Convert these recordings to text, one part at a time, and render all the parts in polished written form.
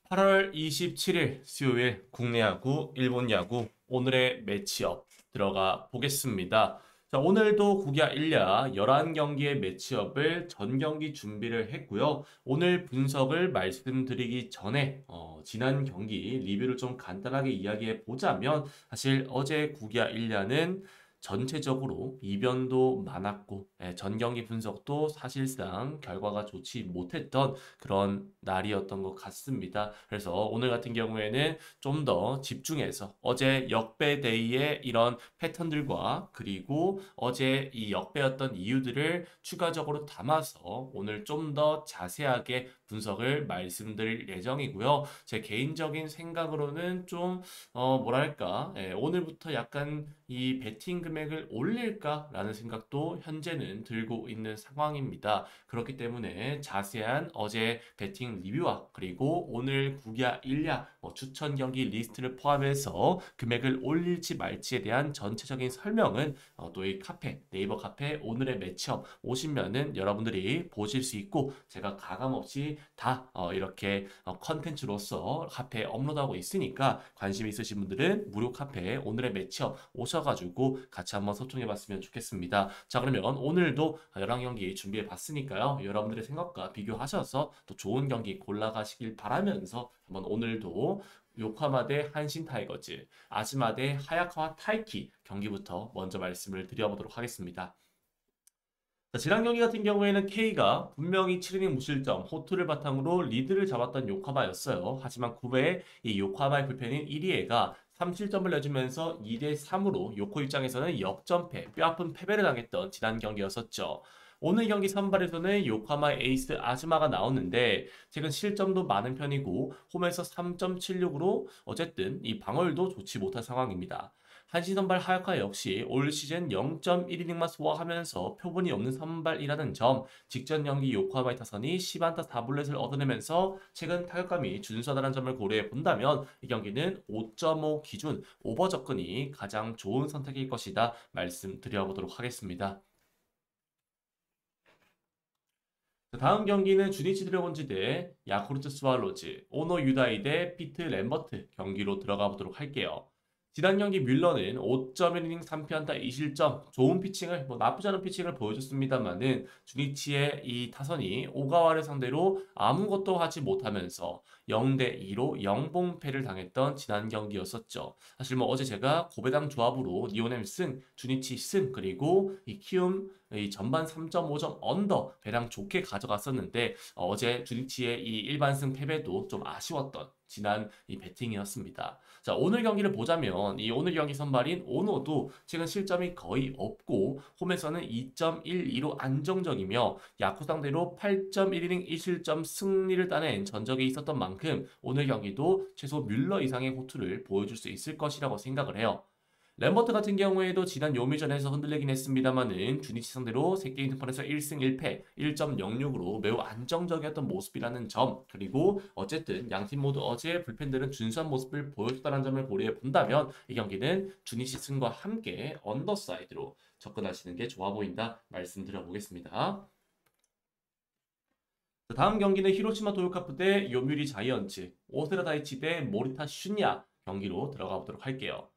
8월 27일 수요일 국내 야구, 일본 야구 오늘의 매치업 들어가 보겠습니다. 자, 오늘도 국야 1야 11경기의 매치업을 전 경기 준비를 했고요. 오늘 분석을 말씀드리기 전에 지난 경기 리뷰를 좀 간단하게 이야기해 보자면 사실 어제 국야 1야는 전체적으로 이변도 많았고 전 경기 분석도 사실상 결과가 좋지 못했던 그런 날이었던 것 같습니다. 그래서 오늘 같은 경우에는 좀 더 집중해서 어제 역배데이의 이런 패턴들과 그리고 어제 이 역배였던 이유들을 추가적으로 담아서 오늘 좀 더 자세하게 분석을 말씀드릴 예정이고요. 제 개인적인 생각으로는 좀 뭐랄까, 오늘부터 약간 이 베팅 금액을 올릴까라는 생각도 현재는 들고 있는 상황입니다. 그렇기 때문에 자세한 어제 베팅 리뷰와 그리고 오늘 국야 1야 추천 경기 리스트를 포함해서 금액을 올릴지 말지에 대한 전체적인 설명은 또 이 카페, 네이버 카페 오늘의 매치업 오시면은 여러분들이 보실 수 있고 제가 가감없이 다 이렇게 컨텐츠로서 카페에 업로드하고 있으니까 관심 있으신 분들은 무료 카페 오늘의 매치업 오셔가지고 같이 한번 소통해봤으면 좋겠습니다. 자, 그러면 오늘도 11경기 준비해봤으니까요. 여러분들의 생각과 비교하셔서 또 좋은 경기 골라가시길 바라면서 한번 오늘도 요코하마 대 한신 타이거즈, 아즈마 대 하야카와 타이키 경기부터 먼저 말씀을 드려보도록 하겠습니다. 자, 지난 경기 같은 경우에는 K가 분명히 7이닝 무실점, 호투를 바탕으로 리드를 잡았던 요코하마였어요. 하지만 9회에 이 요코하마의 불펜인 1위에가 3실점을 내주면서 2대3으로 요코 입장에서는 역전패, 뼈아픈 패배를 당했던 지난 경기였었죠. 오늘 경기 선발에서는 요코하마의 에이스 아즈마가 나오는데 최근 실점도 많은 편이고 홈에서 3.76으로 어쨌든 이 방어율도 좋지 못한 상황입니다. 한신 선발 하야카 역시 올 시즌 0.1이닝만 소화하면서 표본이 없는 선발이라는 점, 직전 경기 요코하마의 타선이 10안타 4볼넷을 얻어내면서 최근 타격감이 준수하다는 점을 고려해 본다면 이 경기는 5.5 기준 오버 접근이 가장 좋은 선택일 것이다 말씀드려보도록 하겠습니다. 다음 경기는 주니치 드래곤즈 대 야쿠르트 스와로즈, 오노 유다이 대 피트 램버트 경기로 들어가 보도록 할게요. 지난 경기 뮬러는 5.1이닝 3피안타 2실점 좋은 피칭을 나쁘지 않은 피칭을 보여줬습니다만은 주니치의 이 타선이 오가와를 상대로 아무것도 하지 못하면서 0대2로 영봉패를 당했던 지난 경기였었죠. 사실 어제 제가 고배당 조합으로 니오넴 승, 주니치 승 그리고 이 키움 이 전반 3.5점 언더 배랑 좋게 가져갔었는데 어제 주니치의 이 일반승 패배도 좀 아쉬웠던 지난 이 배팅이었습니다. 자, 오늘 경기를 보자면 이 오늘 경기 선발인 오노도 최근 실점이 거의 없고 홈에서는 2.12로 안정적이며 야쿠 상대로 8.1이닝 1실점 승리를 따낸 전적이 있었던 만큼 오늘 경기도 최소 뮬러 이상의 호투를 보여줄 수 있을 것이라고 생각을 해요. 램버트 같은 경우에도 지난 요미전에서 흔들리긴 했습니다만은 주니치 상대로 3게임 등판에서 1승 1패 1.06으로 매우 안정적이었던 모습이라는 점 그리고 어쨌든 양팀 모두 어제 불펜들은 준수한 모습을 보여줬다는 점을 고려해 본다면 이 경기는 주니치 승과 함께 언더사이드로 접근하시는 게 좋아 보인다 말씀드려 보겠습니다. 다음 경기는 히로시마 도요카프 대 요미우리 자이언츠, 오세라 다이치 대 모리타 슈냐 경기로 들어가 보도록 할게요.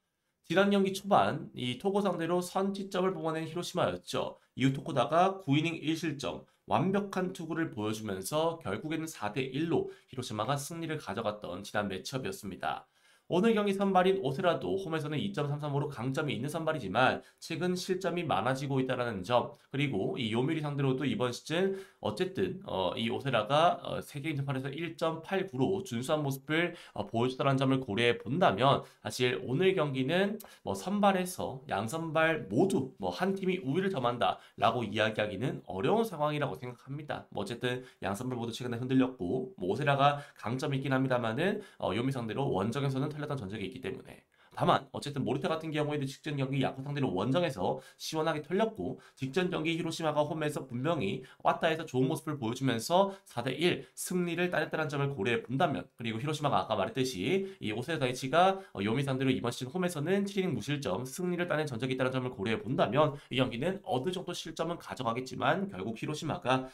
지난 경기 초반 이 토고 상대로 선취점을 뽑아낸 히로시마였죠. 이후 토코다가 9이닝 1실점 완벽한 투구를 보여주면서 결국에는 4대1로 히로시마가 승리를 가져갔던 지난 매치업이었습니다. 오늘 경기 선발인 오세라도 홈에서는 2.33으로 강점이 있는 선발이지만 최근 실점이 많아지고 있다는 점 그리고 이 요미리 상대로도 이번 시즌 어쨌든 이 오세라가 세계인 등판에서 1.89로 준수한 모습을 보여줬다는 점을 고려해 본다면 사실 오늘 경기는 선발에서 양선발 모두 한 팀이 우위를 점한다라고 이야기하기는 어려운 상황이라고 생각합니다. 어쨌든 양선발 모두 최근에 흔들렸고 오세라가 강점이 있긴 합니다만은 요미 상대로 원정에서는 털렸던 전적이 있기 때문에 다만 어쨌든 모리타 같은 경우에도 직전 경기 야구 상대로 원정에서 시원하게 털렸고 직전 경기 히로시마가 홈에서 분명히 왔다에서 좋은 모습을 보여주면서 4대1 승리를 따냈다는 점을 고려해 본다면 그리고 히로시마가 아까 말했듯이 이 오세다 다이치가 요미 상대로 이번 시즌 홈에서는 7이닝 무실점 승리를 따낸 전적이 있다는 점을 고려해 본다면 이 경기는 어느 정도 실점은 가져가겠지만 결국 히로시마가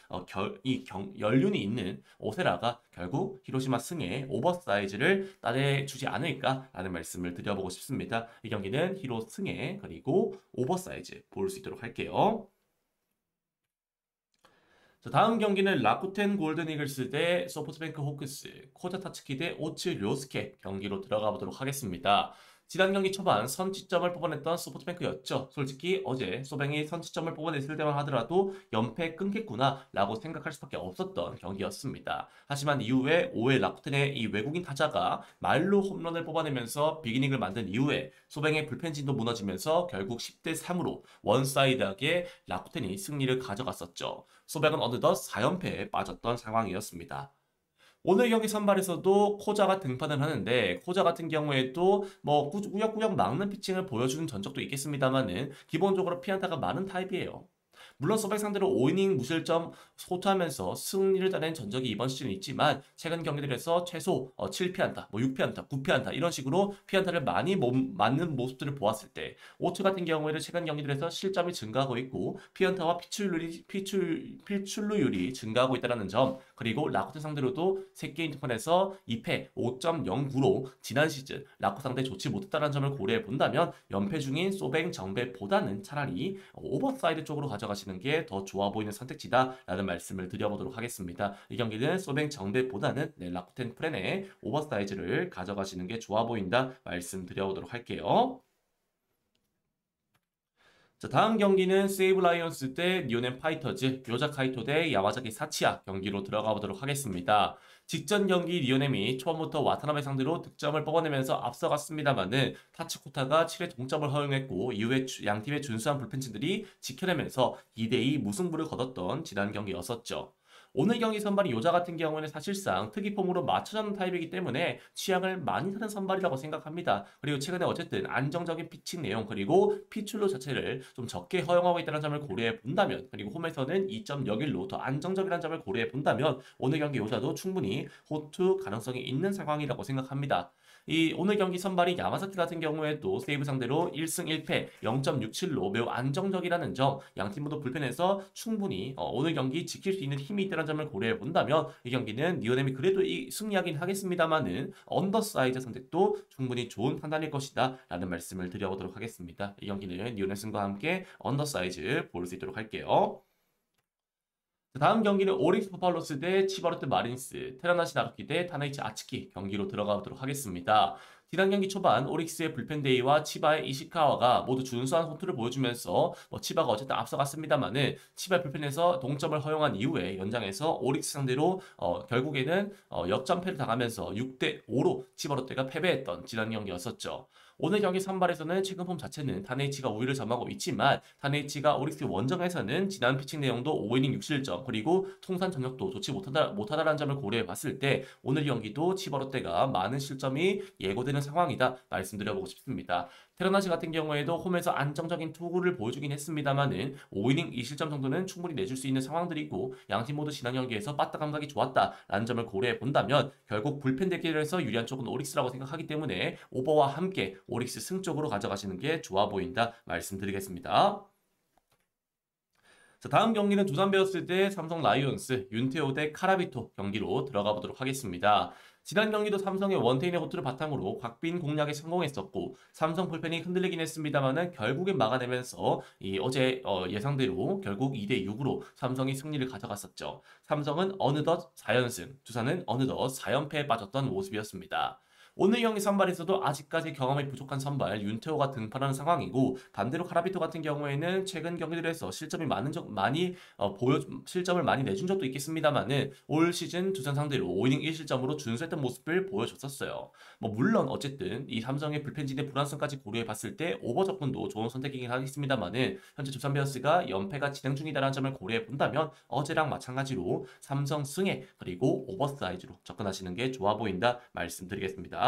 연륜이 있는 오세라가 결국 히로시마 승에 오버사이즈를 따내주지 않을까라는 말씀을 드려보고 싶습니다. 이 경기는 히로 승에 그리고 오버사이즈 볼 수 있도록 할게요. 자, 다음 경기는 라쿠텐 골든 이글스 대 소프트뱅크 호크스, 코자 타츠키 대 오츠 료스케 경기로 들어가 보도록 하겠습니다. 지난 경기 초반 선취점을 뽑아냈던 소프트뱅크였죠. 솔직히 어제 소뱅이 선취점을 뽑아냈을 때만 하더라도 연패 끊겠구나 라고 생각할 수밖에 없었던 경기였습니다. 하지만 이후에 5회 라쿠텐의 이 외국인 타자가 말로 홈런을 뽑아내면서 비기닝을 만든 이후에 소뱅의 불펜진도 무너지면서 결국 10대3으로 원사이드하게 라쿠텐이 승리를 가져갔었죠. 소백은 어느덧 4연패에 빠졌던 상황이었습니다. 오늘 경기 선발에서도 코자가 등판을 하는데 코자 같은 경우에도 뭐 꾸역꾸역 막는 피칭을 보여주는 전적도 있겠습니다만은 기본적으로 피안타가 많은 타입이에요. 물론 소백 상대로 5이닝 무실점 소투하면서 승리를 따낸 전적이 이번 시즌에 있지만 최근 경기들에서 최소 7피안타, 뭐 6피안타, 9피안타 이런 식으로 피안타를 많이 맞는 모습들을 보았을 때 오투 같은 경우에는 최근 경기들에서 실점이 증가하고 있고 피안타와 피출루율이 증가하고 있다는 점 그리고 라쿠텐 상대로도 3게임 등판에서 2패 5.09로 지난 시즌 라쿠 상대 좋지 못했다는 점을 고려해 본다면 연패 중인 소뱅 정배보다는 차라리 오버사이드 쪽으로 가져가시는 게 더 좋아 보이는 선택지다라는 말씀을 드려보도록 하겠습니다. 이 경기는 소뱅 정배보다는 라쿠텐 프렌의 오버사이즈를 가져가시는 게 좋아 보인다 말씀드려보도록 할게요. 자, 다음 경기는 세이브 라이온스 대 니오넨 파이터즈, 묘자 카이토 대 야마자키 사치야 경기로 들어가 보도록 하겠습니다. 직전 경기 리오넴이 초반부터 와타나베 상대로 득점을 뽑아내면서 앞서갔습니다만은 타츠코타가 7회 동점을 허용했고 이후에 양팀의 준수한 불펜진들이 지켜내면서 2대2 무승부를 거뒀던 지난 경기였었죠. 오늘 경기 선발이 요자 같은 경우는 사실상 특이폼으로 맞춰주는 타입이기 때문에 취향을 많이 타는 선발이라고 생각합니다. 그리고 최근에 어쨌든 안정적인 피칭 내용 그리고 피출로 자체를 좀 적게 허용하고 있다는 점을 고려해 본다면 그리고 홈에서는 2.01로 더 안정적이라는 점을 고려해 본다면 오늘 경기 요자도 충분히 호투 가능성이 있는 상황이라고 생각합니다. 이 오늘 경기 선발이 야마사키 같은 경우에도 세이브 상대로 1승 1패 0.67로 매우 안정적이라는 점, 양팀 모두 불펜에서 충분히 오늘 경기 지킬 수 있는 힘이 있다는 점을 고려해 본다면 이 경기는 니오넴이 그래도 승리하긴 하겠습니다만은 언더사이즈 선택도 충분히 좋은 판단일 것이다 라는 말씀을 드려보도록 하겠습니다. 이 경기는 니오넴 승과 함께 언더사이즈 볼 수 있도록 할게요. 다음 경기는 오릭스 버팔로스 대 치바로트 마린스, 테라나시 나루키 대 타나이치 아츠키 경기로 들어가 보도록 하겠습니다. 지난 경기 초반 오릭스의 불펜데이와 치바의 이시카와가 모두 준수한 호투를 보여주면서 치바가 어쨌든 앞서갔습니다만은 치바의 불펜에서 동점을 허용한 이후에 연장에서 오릭스 상대로 결국에는 역전패를 당하면서 6대5로 치바로테가 패배했던 지난 경기였었죠. 오늘 경기 선발에서는 최근 폼 자체는 타네이치가 우위를 점하고 있지만 타네이치가 오릭스 원정에서는 지난 피칭 내용도 5이닝 6실점 그리고 통산 전력도 좋지 못하다라는 점을 고려해 봤을 때 오늘 경기도 치바로테가 많은 실점이 예고되는 상황이다 말씀드려보고 싶습니다. 테라나시 같은 경우에도 홈에서 안정적인 투구를 보여주긴 했습니다만은 5이닝 2실점 정도는 충분히 내줄 수 있는 상황들이고 양팀 모두 지난 경기에서 빠따 감각이 좋았다라는 점을 고려해 본다면 결국 불펜 대결에서 유리한 쪽은 오릭스라고 생각하기 때문에 오버와 함께 오릭스 승 쪽으로 가져가시는 게 좋아 보인다 말씀드리겠습니다. 자, 다음 경기는 두산 베어스 대 삼성 라이온스, 윤태호 대 카라비토 경기로 들어가 보도록 하겠습니다. 지난 경기도 삼성의 원태인의 호투를 바탕으로 곽빈 공략에 성공했었고 삼성 불펜이 흔들리긴 했습니다만은 결국엔 막아내면서 어제 예상대로 결국 2대6으로 삼성이 승리를 가져갔었죠. 삼성은 어느덧 4연승, 두산은 어느덧 4연패에 빠졌던 모습이었습니다. 오늘 경기 선발에서도 아직까지 경험이 부족한 선발 윤태호가 등판하는 상황이고 반대로 카라비토 같은 경우에는 최근 경기들에서 실점이 실점을 많이 내준 적도 있겠습니다만은 올 시즌 두산 상대로 5이닝 1실점으로 준수했던 모습을 보여줬었어요. 물론 어쨌든 이 삼성의 불펜진의 불안성까지 고려해 봤을 때 오버 접근도 좋은 선택이긴 하겠습니다만은 현재 두산 베어스가 연패가 진행 중이다라는 점을 고려해 본다면 어제랑 마찬가지로 삼성 승에 그리고 오버사이즈로 접근하시는 게 좋아 보인다 말씀드리겠습니다.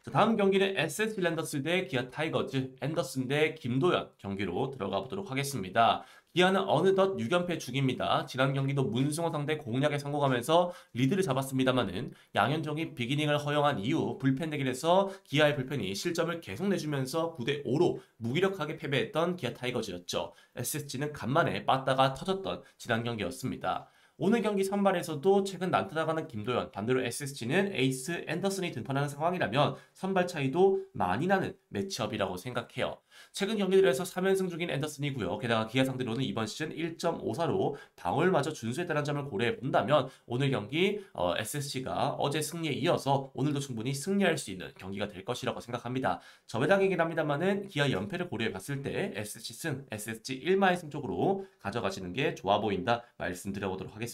자, 다음 경기는 SSG 랜더스 대 기아 타이거즈, 앤더슨 대 김도현 경기로 들어가 보도록 하겠습니다. 기아는 어느덧 6연패 중입니다. 지난 경기도 문승호 상대 공략에 성공하면서 리드를 잡았습니다만은 양현종이 비기닝을 허용한 이후 불펜 대결에서 기아의 불펜이 실점을 계속 내주면서 9대5로 무기력하게 패배했던 기아 타이거즈였죠. SSG는 간만에 빠따가 터졌던 지난 경기였습니다. 오늘 경기 선발에서도 최근 난타나가는 김도현, 반대로 SSG는 에이스 앤더슨이 등판하는 상황이라면 선발 차이도 많이 나는 매치업이라고 생각해요. 최근 경기들에서 3연승 중인 앤더슨이고요. 게다가 기아 상대로는 이번 시즌 1.54로 방어율마저 준수했다는 점을 고려해 본다면 오늘 경기 SSG가 어제 승리에 이어서 오늘도 충분히 승리할 수 있는 경기가 될 것이라고 생각합니다. 저배당이긴 합니다만은 기아 연패를 고려해 봤을 때 SSG 승, SSG 1마의 승 쪽으로 가져가시는 게 좋아 보인다 말씀드려보도록 하겠습니다.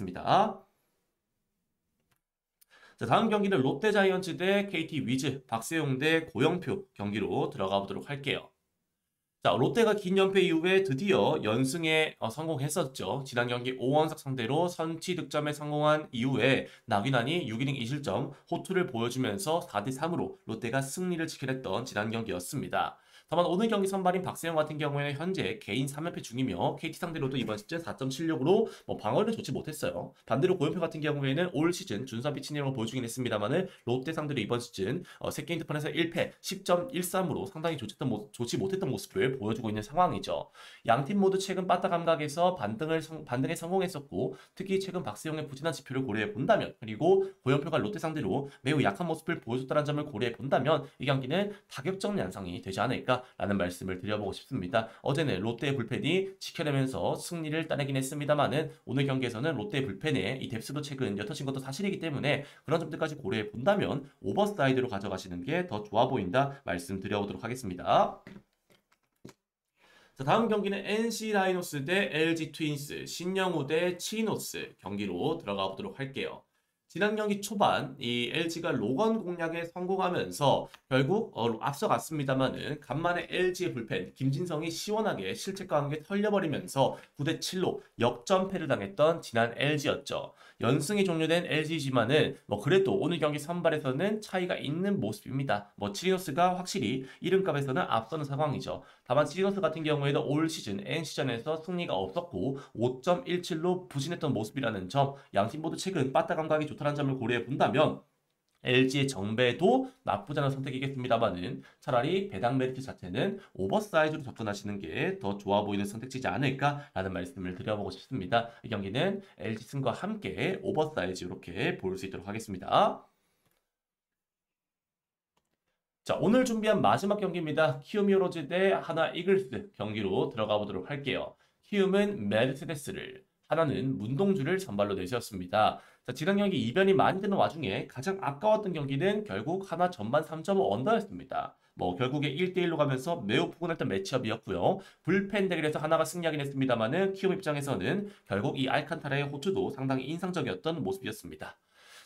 자, 다음 경기는 롯데 자이언츠 대 KT 위즈, 박세용 대 고영표 경기로 들어가 보도록 할게요. 자, 롯데가 긴 연패 이후에 드디어 연승에 성공했었죠. 지난 경기 오원석 상대로 선취 득점에 성공한 이후에 나균안이 6이닝 2실점 호투를 보여주면서 4대3으로 롯데가 승리를 지켜냈던 지난 경기였습니다. 다만 오늘 경기 선발인 박세영 같은 경우에는 현재 개인 3연패 중이며 KT 상대로도 이번 시즌 4.76으로 방어를 좋지 못했어요. 반대로 고영표 같은 경우에는 올 시즌 준선 피치닝을 보여주긴 했습니다만은 롯데 상대로 이번 시즌 3게임 득판에서 1패 10.13으로 상당히 좋지 못했던 모습을 보여주고 있는 상황이죠. 양팀 모두 최근 빠따 감각에서 반등에 성공했었고 특히 최근 박세영의 부진한 지표를 고려해 본다면 그리고 고영표가 롯데 상대로 매우 약한 모습을 보여줬다는 점을 고려해 본다면 이 경기는 타격적 양상이 되지 않을까라는 말씀을 드려보고 싶습니다. 어제는 롯데의 불펜이 지켜내면서 승리를 따내긴 했습니다만은 오늘 경기에서는 롯데의 불펜에 이 뎁스도 최근 옅어진 것도 사실이기 때문에 그런 점들까지 고려해 본다면 오버사이드로 가져가시는 게 더 좋아 보인다 말씀드려보도록 하겠습니다. 자, 다음 경기는 NC 다이노스 대 LG 트윈스, 신영우 대 치노스 경기로 들어가 보도록 할게요. 지난 경기 초반 이 LG가 로건 공략에 성공하면서 결국 앞서갔습니다만은 간만에 LG의 불펜 김진성이 시원하게 실책과 함께 털려버리면서 9대7로 역전패를 당했던 지난 LG였죠. 연승이 종료된 LG지만은 그래도 오늘 경기 선발에서는 차이가 있는 모습입니다. 치리노스가 확실히 이름값에서는 앞서는 상황이죠. 다만 치리노스 같은 경우에도 올 시즌 NC전에서 승리가 없었고 5.17로 부진했던 모습이라는 점, 양팀 모두 최근 빠따 감각이 좋다는 점을 고려해 본다면 LG의 정배도 나쁘지 않은 선택이겠습니다만은 차라리 배당 메리트 자체는 오버사이즈로 접근하시는 게 더 좋아 보이는 선택지지 않을까라는 말씀을 드려보고 싶습니다. 이 경기는 LG 승과 함께 오버사이즈 이렇게 볼 수 있도록 하겠습니다. 자, 오늘 준비한 마지막 경기입니다. 키움 히어로즈 대 하나 이글스 경기로 들어가 보도록 할게요. 키움은 메르세데스를, 하나는 문동주를 선발로 내세웠습니다. 자, 지난 경기 이변이 많이 되는 와중에 가장 아까웠던 경기는 결국 하나 전반 3.5 언더였습니다. 결국에 1대1로 가면서 매우 포근했던 매치업이었고요. 불펜 대결에서 하나가 승리하긴 했습니다만은 키움 입장에서는 결국 이 알칸타라의 호투도 상당히 인상적이었던 모습이었습니다.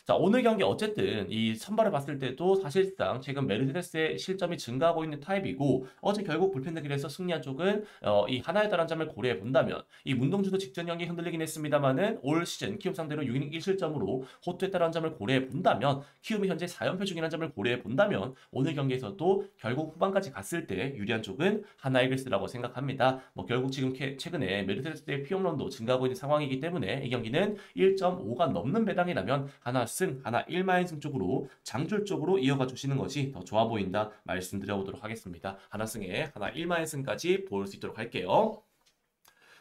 자, 오늘 경기 어쨌든 이 선발을 봤을 때도 사실상 최근 메르세데스의 실점이 증가하고 있는 타입이고 어제 결국 불펜 대결에서 승리한 쪽은 이 하나에 따른 점을 고려해 본다면 이 문동주도 직전 경기 흔들리긴 했습니다만은 올 시즌 키움 상대로 6이닝 1실점으로 호투에 따른 점을 고려해 본다면 키움이 현재 4연패 중이라는 점을 고려해 본다면 오늘 경기에서도 결국 후반까지 갔을 때 유리한 쪽은 하나 이글스라고 생각합니다. 결국 지금 최근에 메르세데스의 피홈런도 증가하고 있는 상황이기 때문에 이 경기는 1.5가 넘는 배당이라면 하나 승, 하나 1마인승 쪽으로 장줄 쪽으로 이어가 주시는 것이 더 좋아 보인다 말씀드려보도록 하겠습니다. 하나 승에 하나 1마인승까지 볼 수 있도록 할게요.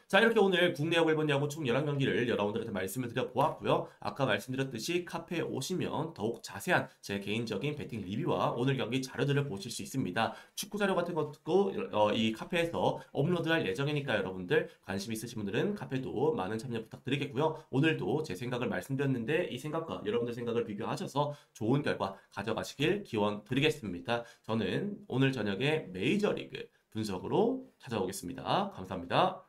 자, 이렇게 오늘 국내 야구 일본 야구 총 11경기를 여러분들한테 말씀을 드려보았고요. 아까 말씀드렸듯이 카페에 오시면 더욱 자세한 제 개인적인 배팅 리뷰와 오늘 경기 자료들을 보실 수 있습니다. 축구 자료 같은 것도 이 카페에서 업로드할 예정이니까 여러분들 관심 있으신 분들은 카페도 많은 참여 부탁드리겠고요. 오늘도 제 생각을 말씀드렸는데 이 생각과 여러분들 생각을 비교하셔서 좋은 결과 가져가시길 기원 드리겠습니다. 저는 오늘 저녁에 메이저리그 분석으로 찾아오겠습니다. 감사합니다.